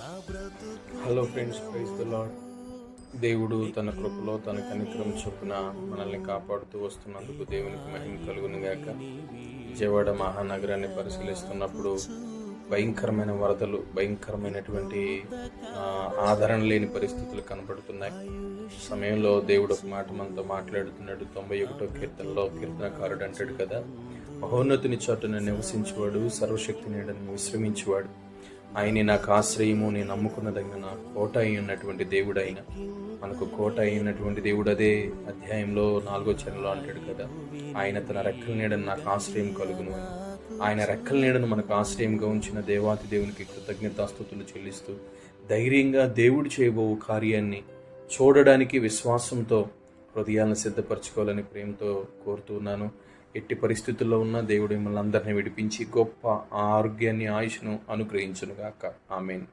Hello friends, praise the lord. దేవుడు తన కృపలో తన కనికరం చొప్పున మనల్ని కాపాడుతూ వస్తున్నందుకు దేవునికి మహిమ కలుగును గాక. విజయవాడ మహానగరాన్ని పరిశీలిస్తున్నప్పుడు భయంకరమైన వరదలు, భయంకరమైనటువంటి ఆదరణ లేని పరిస్థితులు కనపడుతున్నాయి. సమయంలో దేవుడు ఒక మాట మనతో మాట్లాడుతున్నాడు. 91వ కీర్తనలో కీర్తనకారుడు అంటాడు కదా, మహోన్నతుని చోటున నివసించేవాడు, సర్వశక్తి నీడను విశ్రమించేవాడు, ఆయనే నాకు ఆశ్రయము, నేను నమ్ముకున్నదగిన నా కోట అయి ఉన్నటువంటి దేవుడు. ఆయన మనకు కోట అయినటువంటి దేవుడు. అదే అధ్యాయంలో 4వ చరణంలో అంటాడు కదా, ఆయన తన రెక్కల నీడను నాకు ఆశ్రయం కలుగును అని. ఆయన రెక్కల నీడను మనకు ఆశ్రయంగా ఉంచిన దేవాతి దేవునికి కృతజ్ఞతాస్తుతులు చెల్లిస్తూ ధైర్యంగా దేవుడు చేయబో కార్యాన్ని చూడడానికి విశ్వాసంతో హృదయాలను సిద్ధపరచుకోవాలని ప్రేమతో కోరుతున్నాను. ఎట్టి పరిస్థితుల్లో ఉన్న దేవుడు మిమ్మల్ని అందరినీ విడిపించి గొప్ప ఆరోగ్యాన్ని, ఆయుష్ను అనుగ్రహించును గాక. ఆమేన్.